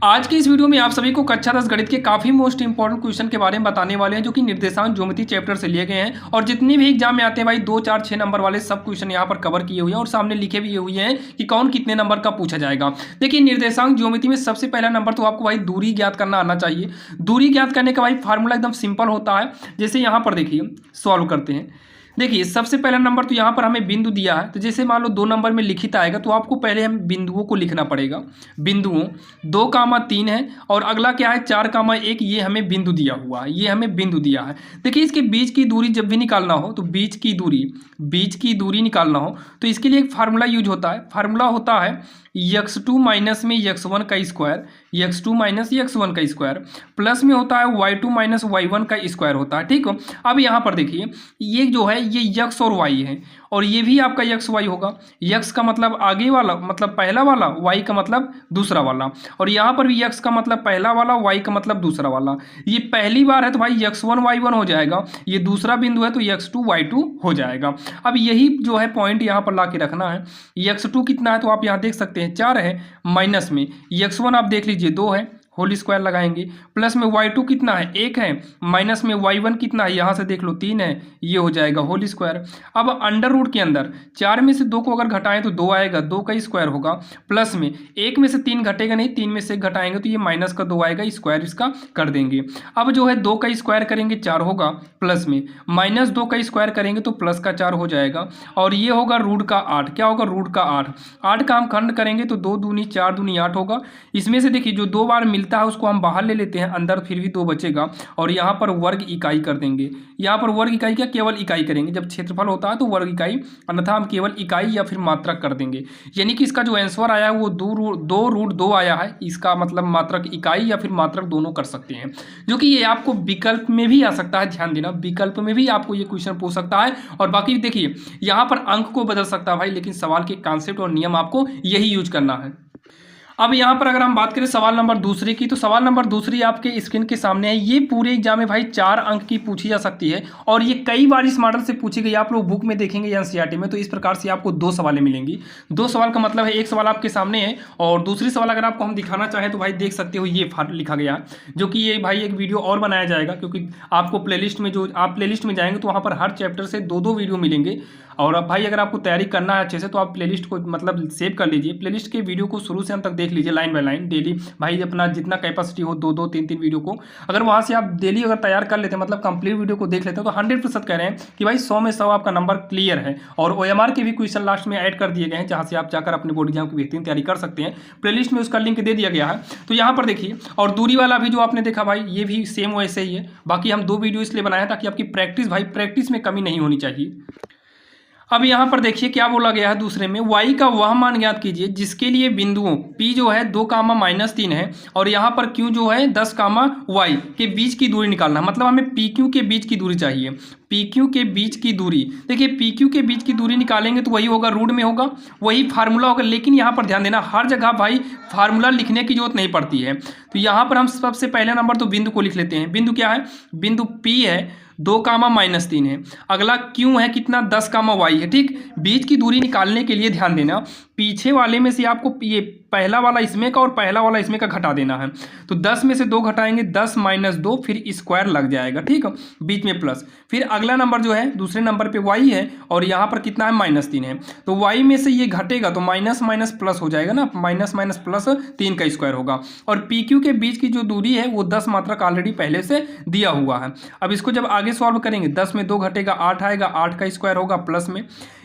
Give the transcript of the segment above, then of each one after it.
आज के इस वीडियो में आप सभी को कक्षा 10 गणित के काफ़ी मोस्ट इंपॉर्टेंट क्वेश्चन के बारे में बताने वाले हैं जो कि निर्देशांक ज्योमेट्री चैप्टर से लिए गए हैं। और जितने भी एग्जाम में आते हैं भाई 2, 4, 6 नंबर वाले सब क्वेश्चन यहाँ पर कवर किए हुए हैं और सामने लिखे भी हुए हैं कि कौन कितने नंबर का पूछा जाएगा। देखिए, निर्देशांक ज्योमेट्री में सबसे पहला नंबर तो आपको भाई दूरी ज्ञात करना आना चाहिए। दूरी ज्ञात करने का भाई फार्मूला एकदम सिंपल होता है। जैसे यहाँ पर देखिए, सॉल्व करते हैं। देखिए, सबसे पहला नंबर तो यहाँ पर हमें बिंदु दिया है, तो जैसे मान लो 2 नंबर में लिखित आएगा तो आपको पहले हम बिंदुओं को लिखना पड़ेगा। बिंदुओं 2,3 है और अगला क्या है 4,1, ये हमें बिंदु दिया हुआ है, ये हमें बिंदु दिया है। देखिए, इसके बीच की दूरी जब भी निकालना हो तो बीच की दूरी निकालना हो तो इसके लिए एक फार्मूला यूज होता है। फार्मूला होता है x2 माइनस में x1 का स्क्वायर, x2 माइनस x1 का स्क्वायर, प्लस में होता है y2 माइनस y1 का स्क्वायर होता है। ठीक हो, अब यहाँ पर देखिए, ये जो है ये x और y है और ये भी आपका x y होगा। x का मतलब आगे वाला मतलब पहला वाला, y का मतलब दूसरा वाला, और यहाँ पर भी x का मतलब पहला वाला, y का मतलब दूसरा वाला। ये पहली बार है तो भाई x1 y1 हो जाएगा, ये दूसरा बिंदु है तो x2 y2 हो जाएगा। अब यही जो है पॉइंट यहाँ पर ला के रखना है। x2 कितना है तो आप यहाँ देख सकते हैं 4 है, माइनस में x1 आप देख लीजिए 2 है, होल स्क्वायर लगाएंगे, प्लस में y2 कितना है 1 है, माइनस में y1 कितना है यहाँ से देख लो 3 है, ये हो जाएगा होल स्क्वायर। अब अंडर रूट के अंदर 4 में से 2 को अगर घटाएं तो 2 आएगा, 2 का स्क्वायर होगा, प्लस में 1 में से 3 घटेगा नहीं, 3 में से 1 घटाएंगे तो ये माइनस का 2 आएगा, स्क्वायर इसका कर देंगे। अब जो है 2 का स्क्वायर करेंगे 4 होगा, प्लस में माइनस 2 का स्क्वायर करेंगे तो प्लस का 4 हो जाएगा, और ये होगा रूट का 8। क्या होगा? रूट का 8। 8 का हम खंड करेंगे तो 2 दूनी 4 दूनी 8 होगा। इसमें से देखिए जो 2 बार मिलता है उसको हम बाहर ले लेते हैं, अंदर फिर भी 2 बचेगा, और यहाँ पर वर्ग इकाई कर देंगे। यहाँ पर वर्ग इकाई क्या, केवल इकाई करेंगे। जब क्षेत्रफल होता है तो वर्ग इकाई, अन्यथा हम केवल इकाई या फिर मात्रक कर देंगे। यानी कि इसका जो आंसर आया है वो 2√2 आया है। इसका मतलब मात्रक इकाई या फिर मात्रक दोनों कर सकते हैं, जो कि ये आपको विकल्प में भी आ सकता है। ध्यान देना, विकल्प में भी आपको ये क्वेश्चन पूछ सकता है। और बाकी देखिए, यहाँ पर अंक को बदल सकता है भाई, लेकिन सवाल के कॉन्सेप्ट और नियम आपको यही यूज करना है। अब यहाँ पर अगर हम बात करें सवाल नंबर दूसरे की, तो सवाल नंबर दूसरी आपके स्क्रीन के सामने है। ये पूरे एग्जाम में भाई 4 अंक की पूछी जा सकती है और ये कई बार इस मॉडल से पूछी गई। आप लोग बुक में देखेंगे या एनसीईआरटी में तो इस प्रकार से आपको 2 सवालें मिलेंगी। 2 सवाल का मतलब है एक सवाल आपके सामने है और दूसरी सवाल अगर आपको हम दिखाना चाहें तो भाई देख सकते हो, ये लिखा गया, जो कि ये भाई एक वीडियो और बनाया जाएगा, क्योंकि आपको प्लेलिस्ट में जो आप प्लेलिस्ट में जाएंगे तो वहाँ पर हर चैप्टर से 2-2 वीडियो मिलेंगे। और अब भाई अगर आपको तैयारी करना है अच्छे से तो आप प्लेलिस्ट को मतलब सेव कर लीजिए। प्लेलिस्ट के वीडियो को शुरू से अंत तक देख लीजिए, लाइन बाय लाइन डेली। भाई अपना जितना कैपेसिटी हो 2-2, 3-3 वीडियो को अगर वहाँ से आप डेली अगर तैयार कर लेते हैं, मतलब कंप्लीट वीडियो को देख लेते हैं, तो 100% कह रहे हैं कि भाई 100 में 100 आपका नंबर क्लियर है। और OMR के भी क्वेश्चन लास्ट में ऐड कर दिए गए हैं, जहाँ से आप जाकर अपने बोर्ड एग्जाम की बेहतरीन तैयारी कर सकते हैं। प्लेलिस्ट में उसका लिंक दे दिया गया है। तो यहाँ पर देखिए, और दूरी वाला भी जो आपने देखा भाई, ये भी सेम वैसे ही है। बाकी हम 2 वीडियो इसलिए बनाए ताकि आपकी प्रैक्टिस में कमी नहीं होनी चाहिए। अब यहाँ पर देखिए क्या बोला गया है दूसरे में, y का वह मान ज्ञात कीजिए जिसके लिए बिंदुओं p जो है 2,-3 है और यहाँ पर q जो है 10,y के बीच की दूरी निकालना है। मतलब हमें pq के बीच की दूरी चाहिए। pq के बीच की दूरी, देखिए pq के बीच की दूरी निकालेंगे तो वही होगा, रूट में होगा, वही फार्मूला होगा। लेकिन यहाँ पर ध्यान देना, हर जगह भाई फार्मूला लिखने की जरूरत नहीं पड़ती है। तो यहाँ पर हम सबसे पहले नंबर तो बिंदु को लिख लेते हैं। बिंदु क्या है? बिंदु p है, 2,-3 है। अगला क्यों है कितना, 10,y है। ठीक, बीच की दूरी निकालने के लिए ध्यान देना, पीछे वाले में से आपको ये पहला वाला इसमें का और पहला वाला इसमें का घटा देना है। तो 10 में से 2 घटाएंगे, 10 - 2, फिर स्क्वायर लग जाएगा। ठीक है, बीच में प्लस। फिर अगला नंबर जो है दूसरे नंबर पे y है और यहाँ पर कितना है -3 है। तो y में से ये घटेगा तो माइनस माइनस प्लस हो जाएगा ना, माइनस माइनस प्लस 3 का स्क्वायर होगा। और PQ के बीच की जो दूरी है वो 10 मात्रक ऑलरेडी पहले से दिया हुआ है। अब इसको जब आगे सॉल्व करेंगे, 10 में 2 घटेगा 8 आएगा, 8 का स्क्वायर होगा, प्लस में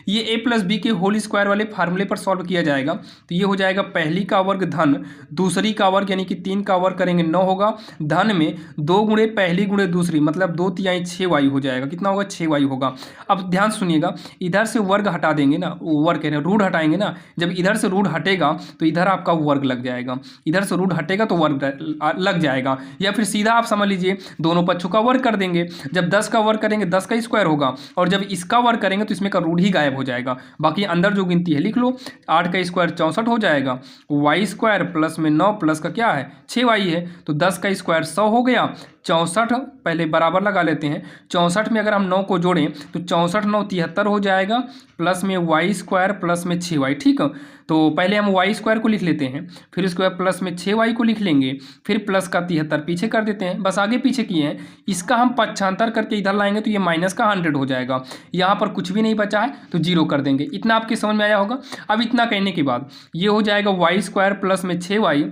ये a + b के होल स्क्वायर वाले फार्मूले पर सॉल्व किया जाएगा। तो ये हो जाएगा पहली का वर्ग धन दूसरी का वर्ग, यानी कि 3 का वर्ग करेंगे 9 होगा, धन में 2 गुणे पहली गुणे दूसरी, मतलब 2×3 6y हो जाएगा। कितना होगा? 6y होगा। अब ध्यान सुनिएगा, इधर से वर्ग हटा देंगे ना, वर्ग कह रहे हैं रूट हटाएंगे ना, जब इधर से रूट हटेगा तो इधर आपका वर्ग लग जाएगा, इधर से रूट हटेगा तो वर्ग लग जाएगा। या फिर सीधा आप समझ लीजिए दोनों पक्षों का वर्ग कर देंगे। जब 10 का वर्ग करेंगे 10 का स्क्वायर होगा, और जब इसका वर्ग करेंगे तो इसमें का रूट ही गायब हो जाएगा। बाकी अंदर जो गिनती है लिख लो, 8 का स्क्वायर 64 हो जाएगा, y² प्लस में 9 प्लस का क्या है 6y है, तो 10 का स्क्वायर 100 हो गया, 64 पहले बराबर लगा लेते हैं। 64 में अगर हम 9 को जोड़ें तो 64 9 73 हो जाएगा, प्लस में वाई स्क्वायर प्लस में 6y। ठीक है, तो पहले हम वाई स्क्वायर को लिख लेते हैं, फिर उसके बाद प्लस में 6y को लिख लेंगे, फिर प्लस का 73 पीछे कर देते हैं, बस आगे पीछे किए हैं। इसका हम पक्षांतर करके इधर लाएंगे तो ये माइनस का 100 हो जाएगा। यहाँ पर कुछ भी नहीं बचा है तो 0 कर देंगे। इतना आपके समझ में आया होगा। अब इतना कहने के बाद ये हो जाएगा वाई स्क्वायर प्लस में 6y।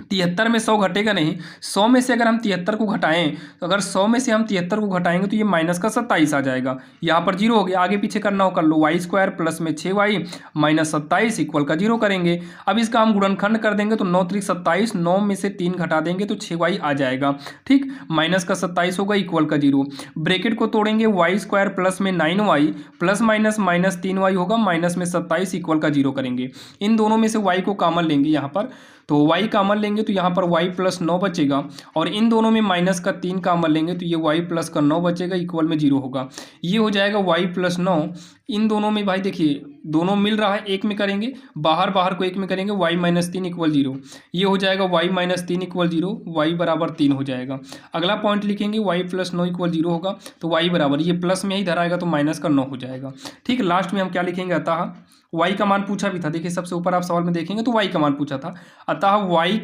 73 में 100 घटेगा नहीं, 100 में से अगर हम 73 को घटाएं तो अगर 100 में से हम 73 को घटाएंगे तो ये माइनस का 27 आ जाएगा। यहाँ पर 0 हो गया, आगे पीछे करना हो कर लो। वाई स्क्वायर प्लस में 6y माइनस 27 इक्वल का 0 करेंगे। अब इसका हम गुणनखंड कर देंगे तो 9 त्रिक 27, 9 में से 3 घटा देंगे तो 6y आ जाएगा। ठीक, माइनस का 27 होगा इक्वल का 0। ब्रैकेट को तोड़ेंगे, वाई स्क्वायर प्लस में 9y plus minus minus 3y होगा, माइनस में 27 इक्वल का 0 करेंगे। इन दोनों में से y को कॉमन लेंगे यहाँ पर, तो y कॉमन लेंगे तो यहाँ पर y प्लस 9 बचेगा, और इन दोनों में माइनस का 3 कॉमन लेंगे तो ये y प्लस का 9 बचेगा इक्वल में 0 होगा। ये हो जाएगा y प्लस 9। इन दोनों में भाई देखिए दोनों मिल रहा है, एक में करेंगे, बाहर बाहर को एक में करेंगे, y माइनस 3 इक्वल 0। ये हो जाएगा y माइनस 3 इक्वल 0, y बराबर 3 हो जाएगा। अगला पॉइंट लिखेंगे y प्लस 9 इक्वल 0 होगा, तो y बराबर, ये प्लस में ही धराएगा तो माइनस का 9 हो जाएगा। ठीक, लास्ट में हम क्या लिखेंगे, अतः y का मान पूछा भी था, देखिए सबसे ऊपर आप सवाल में देखेंगे तो y का मान पूछा था। अतः y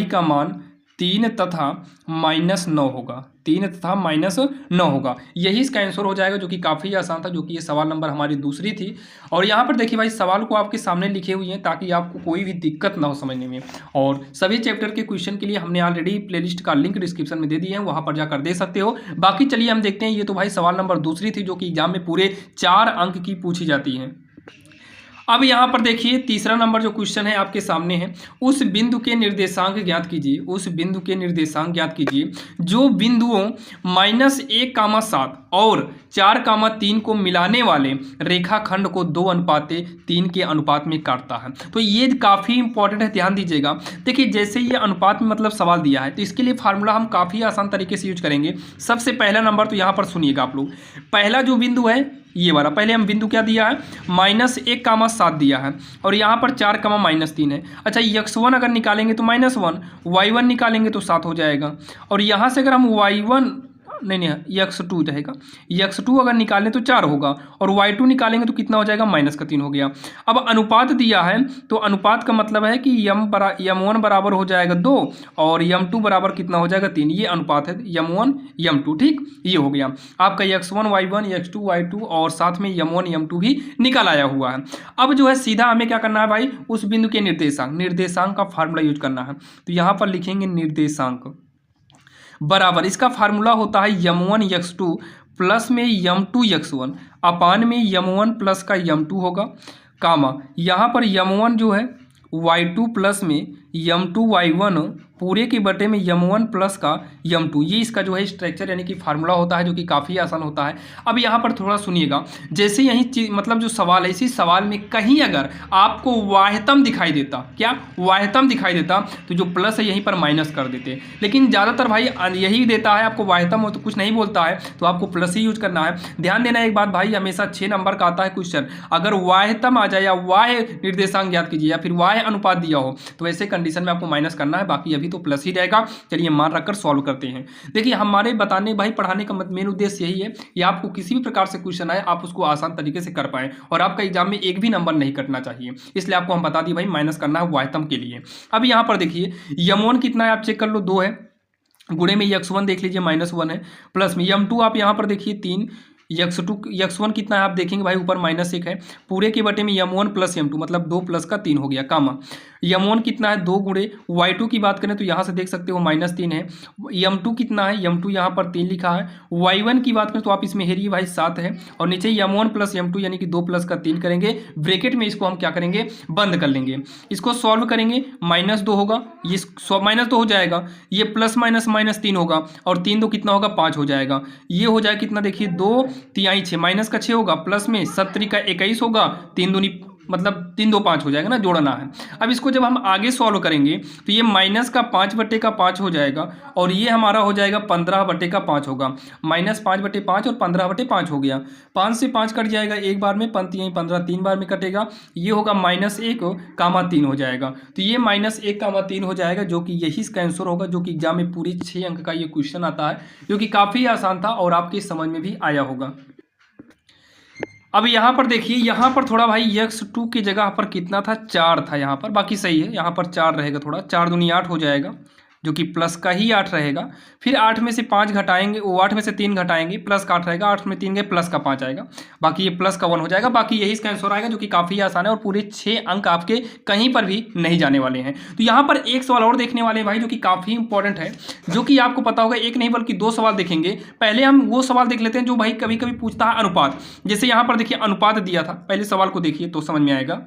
का मान 3 तथा माइनस 9 होगा, 3 तथा माइनस 9 होगा। यही इसका आंसर हो जाएगा, जो कि काफ़ी आसान था, जो कि ये सवाल नंबर हमारी दूसरी थी। और यहाँ पर देखिए भाई सवाल को आपके सामने लिखे हुए हैं ताकि आपको कोई भी दिक्कत ना हो समझने में। और सभी चैप्टर के क्वेश्चन के लिए हमने ऑलरेडी प्लेलिस्ट का लिंक डिस्क्रिप्शन में दे दिए हैं, वहाँ पर जाकर दे सकते हो। बाकी चलिए हम देखते हैं, ये तो भाई सवाल नंबर दूसरी थी जो कि एग्जाम में पूरे 4 अंक की पूछी जाती है। अब यहाँ पर देखिए तीसरा नंबर जो क्वेश्चन है आपके सामने है, उस बिंदु के निर्देशांक ज्ञात कीजिए। उस बिंदु के निर्देशांक ज्ञात कीजिए जो बिंदुओं -1,7 और 4,3 को मिलाने वाले रेखाखंड को 2:3 के अनुपात में काटता है। तो ये काफ़ी इंपॉर्टेंट है, ध्यान दीजिएगा। देखिए जैसे ये अनुपात में मतलब सवाल दिया है तो इसके लिए फार्मूला हम काफ़ी आसान तरीके से यूज करेंगे। सबसे पहला नंबर तो यहाँ पर सुनिएगा आप लोग, पहला जो बिंदु है ये वाला, पहले हम बिंदु क्या दिया है, -1,7 दिया है, और यहाँ पर 4,-3 है। अच्छा x1 अगर निकालेंगे तो -1, y1 निकालेंगे तो 7 हो जाएगा, और यहाँ से अगर हम y1 नहीं x2 रहेगा, x2 अगर निकालें तो 4 होगा, और y2 निकालेंगे तो कितना हो जाएगा, -3 हो गया। अब अनुपात दिया है तो अनुपात का मतलब है कि m1 बराबर हो जाएगा 2 और m2 बराबर कितना हो जाएगा 3। ये अनुपात है m1 m2। ठीक, ये हो गया आपका x1 y1 x2 y2 और साथ में m1 m2 भी निकल आया हुआ है। अब जो है सीधा हमें क्या करना है भाई, उस बिंदु के निर्देशांक का फार्मूला यूज करना है। तो यहाँ पर लिखेंगे निर्देशांक बराबर, इसका फार्मूला होता है m1 x2 प्लस में m2 x1 अपान में m1 प्लस का m2 होगा, कामा यहाँ पर m1 जो है y2 प्लस में m2 y1 पूरे के बटे में m1 प्लस का m2। ये इसका जो है स्ट्रक्चर यानी कि फार्मूला होता है, जो कि काफ़ी आसान होता है। अब यहाँ पर थोड़ा सुनिएगा, जैसे यही मतलब जो सवाल है, इसी सवाल में कहीं अगर आपको वाह्यतम दिखाई देता, क्या वाह्यतम दिखाई देता, तो जो प्लस है यहीं पर माइनस कर देते। लेकिन ज़्यादातर भाई यही देता है आपको, वाह्यतम हो तो कुछ नहीं बोलता है, तो आपको प्लस ही यूज करना है। ध्यान देना एक बात भाई, हमेशा 6 नंबर का आता है क्वेश्चन, अगर वाह्यतम आ जाए या वाह्य निर्देशांक ज्ञात कीजिए या फिर वाह्य अनुपात दिया हो तो ऐसे कंडीशन में आपको माइनस करना है, बाकी अभी तो प्लस ही रहेगा। चलिए मान रखकर सॉल्व करते हैं। देखिए हमारे बताने भाई पढ़ाने का मेन उद्देश्य यही है कि आपको किसी भी प्रकार से क्वेश्चन आए आप उसको आसान तरीके से कर पाएं और आपका एग्जाम में एक भी नंबर नहीं कटना चाहिए, इसलिए आपको हम बता दिए भाई माइनस करना है वाह्यतम के लिए। अब यहाँ पर देखिए m1 कितना है आप चेक कर लो, 2 है, गुणे में x1 देख लीजिए -1 है, प्लस में m2 आप यहाँ पर देखिए 3, x1 कितना है आप देखेंगे भाई ऊपर -1 है, पूरे के बटे में m1 प्लस m2 मतलब 2 प्लस का 3 हो गया, कामा m1 कितना है 2 गुणे y2 की बात करें तो यहाँ से देख सकते हो -3 है, m2 कितना है, m2 यहाँ पर 3 लिखा है, y1 की बात करें तो आप इसमें हेरिए भाई 7 है, और नीचे m1 प्लस m2 यानी कि 2 प्लस का 3 करेंगे, ब्रैकेट में इसको हम क्या करेंगे बंद कर लेंगे, इसको सॉल्व करेंगे -2 होगा, ये -2 हो जाएगा, ये प्लस माइनस -3 होगा, और 3 2 कितना होगा 5 हो जाएगा, ये हो जाएगा कितना देखिए 2 3 6 माइनस का 6 होगा, प्लस में 7 का 21 होगा, 3 दूनी मतलब 3 2 5 हो जाएगा ना, जोड़ना है। अब इसको जब हम आगे सॉल्व करेंगे तो ये माइनस का 5/5 हो जाएगा और ये हमारा हो जाएगा 15/5 होगा। -5/5 और 15/5 हो गया। 5 से 5 कट जाएगा एक बार में, 15 3 बार में कटेगा, ये होगा -1, 3 हो जाएगा। तो ये -1, 3 हो जाएगा, जो कि यही इसका आंसर होगा, जो कि एग्जाम में पूरे 6 अंक का ये क्वेश्चन आता है, जो कि काफ़ी आसान था और आपकी समझ में भी आया होगा। अब यहाँ पर देखिए, यहाँ पर थोड़ा भाई x2 की जगह पर कितना था, 4 था यहाँ पर, बाकी सही है, यहाँ पर 4 रहेगा, थोड़ा 4 दूनी 8 हो जाएगा, जो कि प्लस का ही 8 रहेगा। फिर 8 में से 5 घटाएंगे, वो 8 में से 3 घटाएंगे, प्लस का 8 रहेगा, 8 में 3 गए, प्लस का 5 आएगा, बाकी ये प्लस का 1 हो जाएगा। बाकी यही इसका आंसर आएगा, जो कि काफ़ी आसान है और पूरे 6 अंक आपके कहीं पर भी नहीं जाने वाले हैं। तो यहाँ पर एक सवाल और देखने वाले हैं भाई, जो कि काफ़ी इंपॉर्टेंट है, जो कि आपको पता होगा, एक नहीं बल्कि 2 सवाल देखेंगे। पहले हम वो सवाल देख लेते हैं जो भाई कभी कभी पूछता है अनुपात। जैसे यहाँ पर देखिए अनुपात दिया था, पहले सवाल को देखिए तो समझ में आएगा।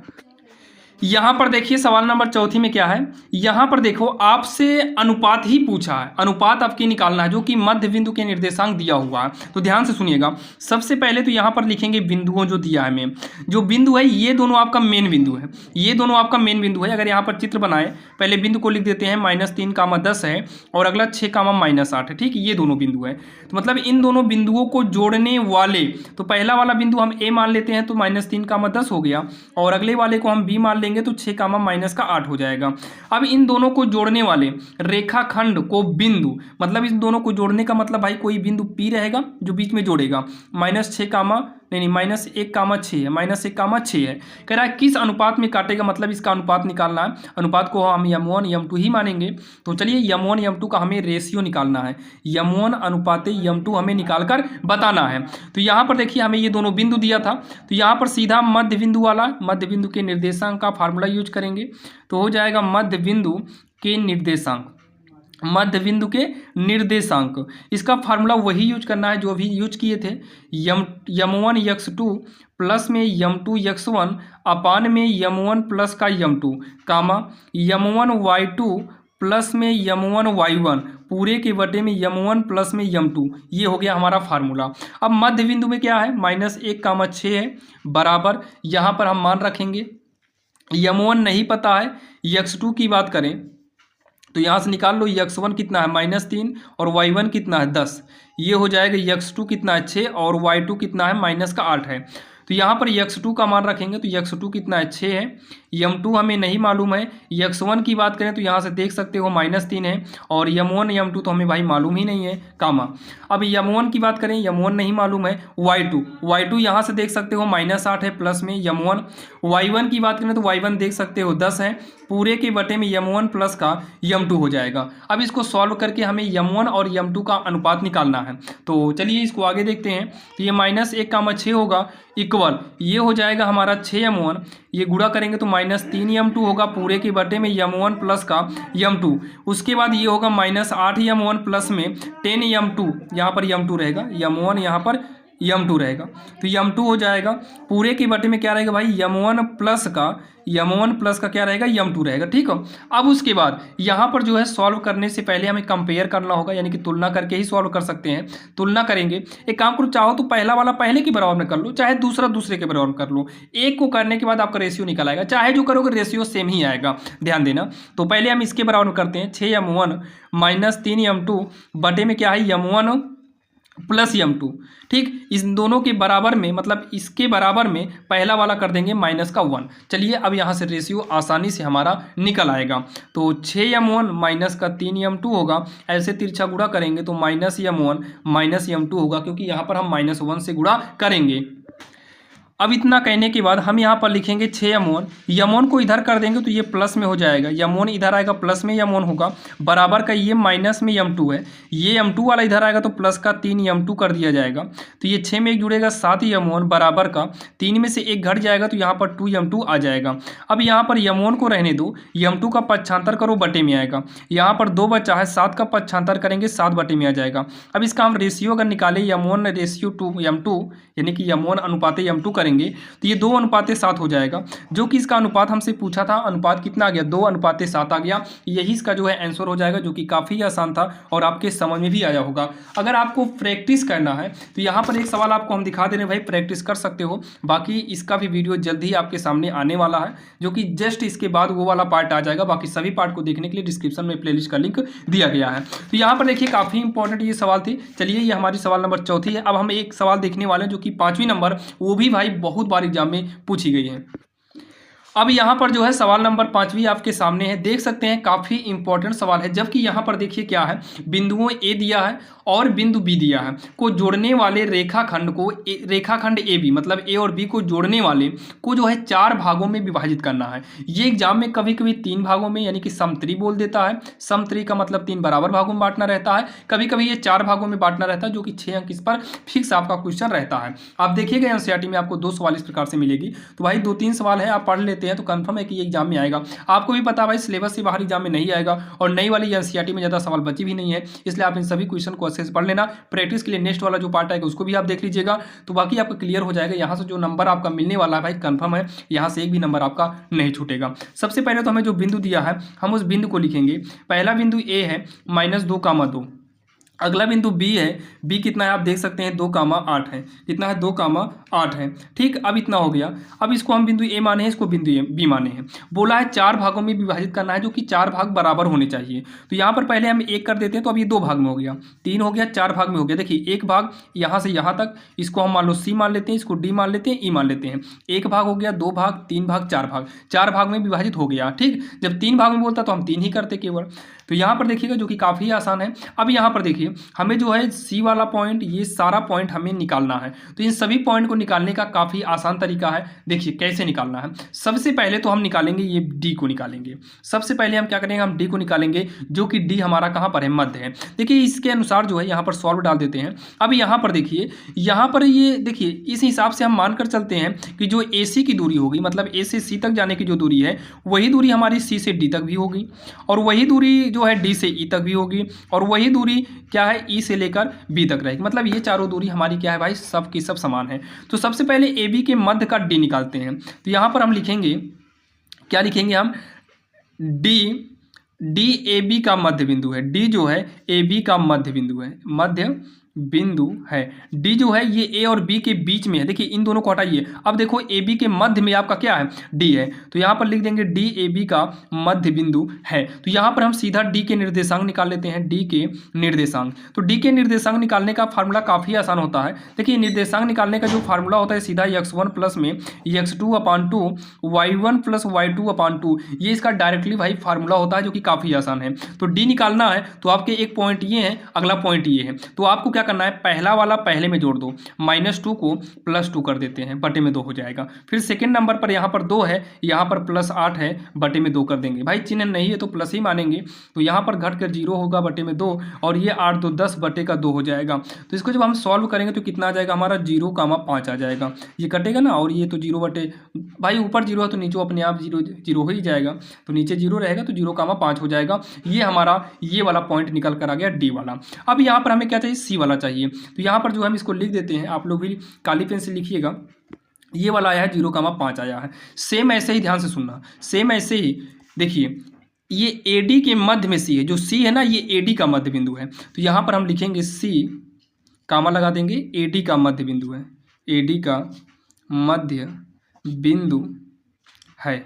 यहाँ पर देखिए सवाल नंबर 4 में क्या है, यहाँ पर देखो आपसे अनुपात ही पूछा है, अनुपात आपकी निकालना है, जो कि मध्य बिंदु के निर्देशांक दिया हुआ है। तो ध्यान से सुनिएगा, सबसे पहले तो यहाँ पर लिखेंगे बिंदुओं जो दिया है हमें, जो बिंदु है ये दोनों आपका मेन बिंदु है, ये दोनों आपका मेन बिंदु है। अगर यहाँ पर चित्र बनाए, पहले बिंदु को लिख देते हैं, -3, 10 है और अगला 6, -8 है, ठीक, ये दोनों बिंदु है। तो मतलब इन दोनों बिंदुओं को जोड़ने वाले, तो पहला वाला बिंदु हम ए मान लेते हैं, तो -3, 10 हो गया, और अगले वाले को हम बी मान लेंगे तो 6, -8 हो जाएगा। अब इन दोनों को जोड़ने वाले रेखाखंड को बिंदु, मतलब इन दोनों को जोड़ने का मतलब भाई कोई बिंदु P रहेगा जो बीच में जोड़ेगा, -1, 6 है, -1, 6 है। कह रहा है किस अनुपात में काटेगा, मतलब इसका अनुपात निकालना है। अनुपात को हम m1 m2 ही मानेंगे। तो चलिए m1 m2 का हमें रेशियो निकालना है, m1 अनुपात m2 हमें निकाल कर बताना है। तो यहाँ पर देखिए हमें ये दोनों बिंदु दिया था, तो यहाँ पर सीधा मध्य बिंदु वाला, मध्य बिंदु के निर्देशांक का फार्मूला यूज करेंगे, तो हो जाएगा मध्य बिंदु के निर्देशांक, मध्य बिंदु के निर्देशांक, इसका फार्मूला वही यूज करना है जो अभी यूज किए थे, m1 x2 प्लस में m2 x1 अपान में m1 प्लस का m2 कामा m1 y2 प्लस में m1 y1 पूरे के बटे में m1 प्लस में m2, ये हो गया हमारा फार्मूला। अब मध्य बिंदु में क्या है, -1, 6 है, बराबर यहाँ पर हम मान रखेंगे, m1 नहीं पता है, x2 की बात करें तो यहाँ से निकाल लो, x1 कितना है -3 और y1 कितना है 10, ये हो जाएगा x2 कितना है 6 और y2 कितना है -8 है। तो यहाँ पर x2 का मान रखेंगे तो x2 कितना है 6 है, m2 हमें नहीं मालूम है, x1 की बात करें तो यहाँ से देख सकते हो -3 है और m1 m2 तो हमें भाई मालूम ही नहीं है, कामा। अब m1 की बात करें, m1 नहीं मालूम है, y2 यहाँ से देख सकते हो -8 है प्लस में m1, y1 की बात करें तो y1 देख सकते हो 10 है, पूरे के बटे में m1 प्लस का m2 हो जाएगा। अब इसको सॉल्व करके हमें m1 और m2 का अनुपात निकालना है। तो चलिए इसको आगे देखते हैं। तो ये -1, 6 होगा इक्वल, ये हो जाएगा हमारा 6m1, ये गुणा करेंगे तो -3m2 होगा, पूरे के बटे में m1 प्लस का m2, उसके बाद ये होगा -8m1 प्लस में 10m2, यहाँ पर m2 रहेगा, m1 यहाँ पर m2 रहेगा, तो m2 हो जाएगा, पूरे के बटे में क्या रहेगा भाई m1 प्लस का क्या रहेगा, m2 रहेगा, ठीक हो। अब उसके बाद यहाँ पर जो है सॉल्व करने से पहले हमें कंपेयर करना होगा, यानी कि तुलना करके ही सॉल्व कर सकते हैं। तुलना करेंगे, एक काम करो, चाहो तो पहला वाला पहले के बराबर में कर लो, चाहे दूसरा दूसरे के बराबर कर लो, एक को करने के बाद आपका रेशियो निकल आएगा, चाहे जो करोगे रेशियो सेम ही आएगा, ध्यान देना। तो पहले हम इसके बराबर में करते हैं, 6m1 -3m2 बटे में क्या है m1 प्लस m2, ठीक, इस दोनों के बराबर में, मतलब इसके बराबर में पहला वाला कर देंगे -1। चलिए अब यहाँ से रेशियो आसानी से हमारा निकल आएगा, तो 6m1 -3m2 होगा, ऐसे तिरछा गुणा करेंगे तो -m1 -m2 होगा, क्योंकि यहाँ पर हम -1 से गुणा करेंगे। अब इतना कहने के बाद हम यहाँ पर लिखेंगे 6m1, m1 को इधर कर देंगे तो ये प्लस में हो जाएगा, m1 इधर आएगा प्लस में m1 होगा, बराबर का ये माइनस में m2 है, ये m2 वाला इधर आएगा तो प्लस का 3m2 कर दिया जाएगा, तो ये 6 में 1 जुड़ेगा 7m1 बराबर का 3 में से 1 घट जाएगा तो यहाँ पर 2m2 आ जाएगा। अब यहाँ पर m1 को रहने दो, m2 का पक्षांतर करो, बटे में आएगा, यहाँ पर 2 बचा है, 7 का पक्षांतर करेंगे 7 बटे में आ जाएगा। अब इसका हम रेशियो अगर निकालें m1 रेशियो टू m2, यानी कि m1 अनुपात m2 करेंगे करेंगे तो ये 2:7 हो जाएगा, जो कि इसका अनुपात हमसे पूछा था, अनुपात कितना आ गया 2:7 आ गया। यही इसका जो है आंसर हो जाएगा, जो कि काफ़ी आसान था और आपके समझ में भी आया होगा। अगर आपको प्रैक्टिस करना है तो यहाँ पर एक सवाल आपको हम दिखा दे रहे हैं, भाई प्रैक्टिस कर सकते हो। बाकी इसका भी वीडियो जल्द ही आपके सामने आने वाला है, जो कि जस्ट इसके बाद वो वाला पार्ट आ जाएगा। बाकी सभी पार्ट को देखने के लिए डिस्क्रिप्शन में प्लेलिस्ट का लिंक दिया गया है। तो यहाँ पर देखिए काफ़ी इंपॉर्टेंट ये सवाल थी। चलिए ये हमारी सवाल नंबर 4 है। अब हम एक सवाल देखने वाले हैं जो कि 5वीं नंबर, वो भी भाई बहुत बार एग्जाम में पूछी गई है। अब यहाँ पर जो है सवाल नंबर 5वीं आपके सामने है, देख सकते हैं काफ़ी इंपॉर्टेंट सवाल है। जबकि यहाँ पर देखिए क्या है, बिंदुओं ए दिया है और बिंदु बी दिया है, को जोड़ने वाले रेखाखंड को रेखाखंड ए बी, मतलब ए और बी को जोड़ने वाले को जो है 4 भागों में विभाजित करना है। ये एग्जाम में कभी कभी 3 भागों में यानी कि समत्री बोल देता है। समत्री का मतलब 3 बराबर भागों में बांटना रहता है, कभी कभी ये 4 भागों में बांटना रहता है, जो कि 6 अंक इस पर फिक्स आपका क्वेश्चन रहता है। आप देखिएगा एनसीईआरटी में आपको 2 सवाल इस प्रकार से मिलेगी। तो भाई 2-3 सवाल है, आप पढ़ लेते हैं तो कंफर्म है कि ये एग्जाम में आएगा। आपको भी पता भाई सिलेबस से बाहर एग्जाम में नहीं आएगा, और नई वाली एनसीईआरटी में ज़्यादा सवाल बची भी नहीं है, इसलिए आप इन सभी क्वेश्चन को अच्छे से पढ़ लेना। प्रैक्टिस के लिए नेक्स्ट वाला जो पार्ट आएगा उसको भी आप देख लीजिएगा, तो बाकी आपका क्लियर हो जाएगा। यहाँ से जो नंबर आपका मिलने वाला है भाई कंफर्म है, यहाँ से एक भी नंबर आपका नहीं छूटेगा। सबसे पहले तो हमें जो बिंदु दिया है हम उस बिंदु को लिखेंगे। पहला बिंदु ए है -2,2। अगला बिंदु बी है, बी कितना है आप देख सकते हैं 2,8 है, कितना है 2,8 है। ठीक, अब इतना हो गया। अब इसको हम बिंदु ए माने हैं, इसको बिंदु बी माने हैं। बोला है 4 भागों में विभाजित करना है, जो कि 4 भाग बराबर होने चाहिए। तो यहाँ पर पहले हम 1 कर देते हैं, तो अब ये 2 भाग में हो गया, 3 हो गया, 4 भाग में हो गया। देखिए 1 भाग यहाँ से यहाँ तक, इसको हम मान लो सी मान लेते हैं, इसको डी मान लेते हैं, ई मान लेते हैं। 1 भाग हो गया, 2 भाग, 3 भाग, 4 भाग, 4 भाग में विभाजित हो गया। ठीक, जब 3 भाग में बोलता तो हम 3 ही करते केवल। तो यहाँ पर देखिएगा जो कि काफ़ी आसान है। अब यहाँ पर देखिए हमें जो है सी वाला पॉइंट, ये सारा पॉइंट हमें निकालना है। तो इन सभी पॉइंट को निकालने का काफ़ी आसान तरीका है। देखिए कैसे निकालना है। सबसे पहले तो हम निकालेंगे ये डी को निकालेंगे। सबसे पहले हम क्या करेंगे, हम डी को निकालेंगे, जो कि डी हमारा कहाँ पर है, मध्य है। देखिए इसके अनुसार जो है यहाँ पर सॉल्व डाल देते हैं। अब यहाँ पर देखिए, यहाँ पर ये देखिए इस हिसाब से हम मानकर चलते हैं कि जो ए सी की दूरी होगी, मतलब ए से सी तक जाने की जो दूरी है, वही दूरी हमारी सी से डी तक भी होगी, और वही दूरी जो है डी से ई तक भी होगी, और वही दूरी क्या है ई से लेकर बी तक रहेगी। मतलब ये चारों दूरी हमारी क्या है भाई, सब की सब समान है। तो सबसे पहले ए बी के मध्य का डी निकालते हैं। तो यहाँ पर हम लिखेंगे, क्या लिखेंगे हम, डी ए बी का मध्य बिंदु है। डी जो है ए बी का मध्य बिंदु है, मध्य बिंदु है। डी जो है ये ए और बी के बीच में है। देखिए इन दोनों को हटाइए, अब देखो ए बी के मध्य में आपका क्या है, डी है। तो यहाँ पर लिख देंगे डी ए बी का मध्य बिंदु है। तो यहाँ पर हम सीधा डी के निर्देशांक निकाल लेते हैं, डी के निर्देशांक। तो डी के निर्देशांक निकालने का फार्मूला काफ़ी आसान होता है। देखिए निर्देशांक निकालने का जो फार्मूला होता है सीधा x1 प्लस में x2/2 y1 प्लस y2/2, ये इसका डायरेक्टली भाई फार्मूला होता है, जो कि काफ़ी आसान है। तो डी निकालना है तो आपके एक पॉइंट ये है, अगला पॉइंट ये है। तो आपको क्या करना है, पहला वाला पहले में जोड़ दो, -2 को +2 कर देते हैं, बटे में 2 हो जाएगा। फिर सेकंड नंबर पर यहाँ पर 2 है, यहाँ पर +8 है, बटे में 2 कर देंगे। भाई चिन्ह नहीं है तो प्लस ही मानेंगे। तो यहाँ पर घट कर 0 होगा, बटे में 2, और ये 8 2 10 बटे का 2 हो जाएगा। तो इसको जब हम सॉल्व करेंगे तो कितना आ जाएगा हमारा, 0,5 आ जाएगा। ये कटेगा ना, और ये तो 0 बटे, भाई ऊपर 0 है तो नीचे अपने आप 0 हो ही जाएगा। तो नीचे 0 रहेगा तो 0,5 हो जाएगा। ये हमारा ये वाला पॉइंट निकल कर आ गया, डी वाला। अब यहाँ पर हमें क्या चाहिए, सी वाला चाहिए। तो यहाँ पर जो हम इसको लिख देते हैं, आप लोग भी काली पेन से लिखिएगा। ये वाला आया है 0,5 आया है। सेम ऐसे ही, ध्यान से सुनना, सेम ऐसे ही देखिए ये ए डी के मध्य में सी है, जो सी है ना ये ए डी का मध्य बिंदु है। तो यहाँ पर हम लिखेंगे सी, कामा लगा देंगे, ए डी का मध्य बिंदु है, ए डी का मध्य बिंदु है।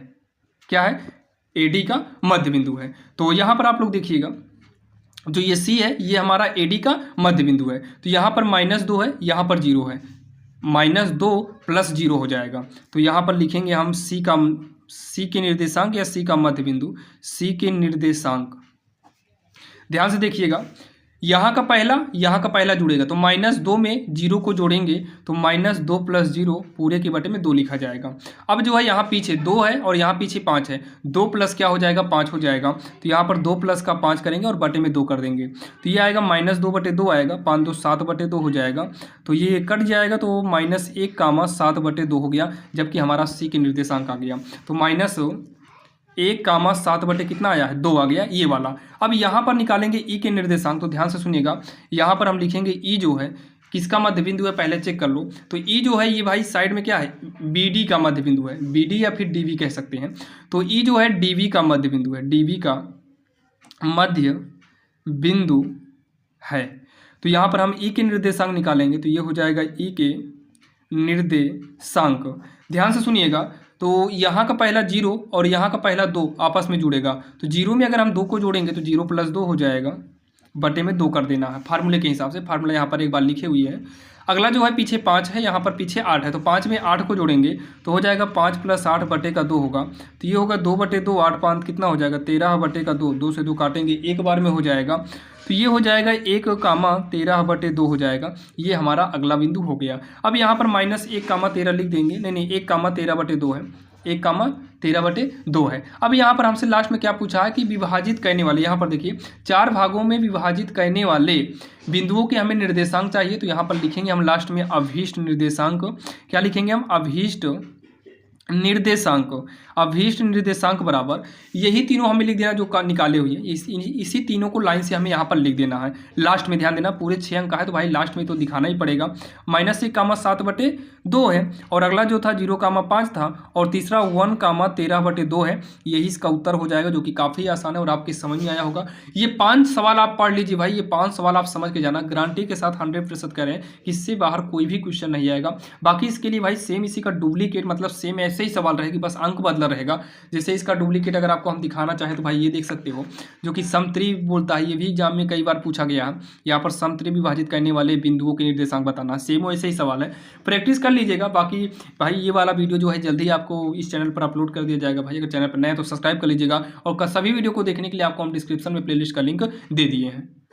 क्या है, ए डी का मध्य बिंदु है। तो यहाँ पर आप लोग देखिएगा जो ये सी है ये हमारा ए डी का मध्य बिंदु है। तो यहाँ पर -2 है, यहाँ पर 0 है, -2 + 0 हो जाएगा। तो यहाँ पर लिखेंगे हम सी के निर्देशांक या सी का मध्य बिंदु, सी के निर्देशांक। ध्यान से देखिएगा, यहाँ का पहला जुड़ेगा तो -2 में 0 को जोड़ेंगे तो -2 + 0 पूरे के बटे में 2 लिखा जाएगा। अब जो है यहाँ पीछे 2 है और यहाँ पीछे 5 है, 2 प्लस क्या हो जाएगा, 5 हो जाएगा। तो यहाँ पर 2 प्लस का 5 करेंगे और बटे में 2 कर देंगे। तो ये आएगा -2 बटे 2 आएगा, 5 2 7 बटे 2 हो जाएगा। तो ये कट जाएगा तो -1,7 बटे 2 हो गया, जबकि हमारा सी के निर्देशांक आ गया। तो -1,7 बटे कितना आया है, 2 आ गया, ये वाला। अब यहाँ पर निकालेंगे ई के निर्देशांक। तो ध्यान से सुनिएगा, यहाँ पर हम लिखेंगे ई जो है किसका मध्य बिंदु है पहले चेक कर लो। तो ई जो है ये भाई साइड में क्या है, BD का मध्य बिंदु है, BD या फिर DV कह सकते हैं। तो ई जो है DV का मध्य बिंदु है, DV का मध्य बिंदु है। तो यहाँ पर हम ई के निर्देशांक निकालेंगे, तो ये हो जाएगा ई के निर्देशांक। ध्यान से सुनिएगा, तो यहाँ का पहला 0 और यहाँ का पहला 2 आपस में जुड़ेगा। तो 0 में अगर हम 2 को जोड़ेंगे तो 0 + 2 हो जाएगा, बटे में 2 कर देना है फार्मूले के हिसाब से। फार्मूला यहाँ पर एक बार लिखे हुई है। अगला जो है पीछे 5 है, यहाँ पर पीछे 8 है, तो 5 में 8 को जोड़ेंगे तो हो जाएगा 5 + 8 बटे का 2 होगा। तो ये होगा 2/2, 8 5 कितना हो जाएगा 13 बटे का 2, 2 से 2 काटेंगे एक बार में हो जाएगा। तो ये हो जाएगा 1,13/2 हो जाएगा। ये हमारा अगला बिंदु हो गया। अब यहाँ पर -1,13 लिख देंगे, नहीं 1,13/2 है, 1,13/2 है। अब यहाँ पर हमसे लास्ट में क्या पूछा है कि विभाजित करने वाले, यहाँ पर देखिए 4 भागों में विभाजित करने वाले बिंदुओं के हमें निर्देशांक चाहिए। तो यहाँ पर लिखेंगे हम लास्ट में अभीष्ट निर्देशांक। क्या लिखेंगे हम, अभीष्ट निर्देशांक। अभीष्ट निर्देशांक बराबर यही तीनों हमें लिख देना जो निकाले हुए हैं, इसी तीनों को लाइन से हमें यहाँ पर लिख देना है। लास्ट में ध्यान देना, पूरे 6 अंक का है तो भाई लास्ट में तो दिखाना ही पड़ेगा। -1,7/2 है, और अगला जो था 0,5 था, और तीसरा 1,13/2 है। यही इसका उत्तर हो जाएगा, जो कि काफ़ी आसान है और आपके समझ में आया होगा। ये 5 सवाल आप पढ़ लीजिए भाई, ये 5 सवाल आप समझ के जाना, गारंटी के साथ 100% करें कि इससे बाहर कोई भी क्वेश्चन नहीं आएगा। बाकी इसके लिए भाई सेम इसी का डुप्लीकेट, मतलब सेम ऐसे ही सवाल रहेगी, बस अंक बदला रहेगा। जैसे इसका डुप्लीकेट अगर आपको हम दिखाना चाहें तो भाई ये देख सकते हो, जो कि समत्री बोलता है, ये भी एग्जाम में कई बार पूछा गया है। यहाँ पर समत्री विभाजित करने वाले बिंदुओं के निर्देशांक बताना, सेम वैसे ही सवाल है, प्रैक्टिस कर लीजिएगा। बाकी भाई ये वाला वीडियो जो है जल्दी आपको इस चैनल पर अपलोड कर दिया जाएगा। भाई अगर चैनल पर नए हैं तो सब्सक्राइब कर लीजिएगा, और सभी वीडियो को देखने के लिए आपको हम डिस्क्रिप्शन में प्लेलिस्ट का लिंक दे दिए हैं।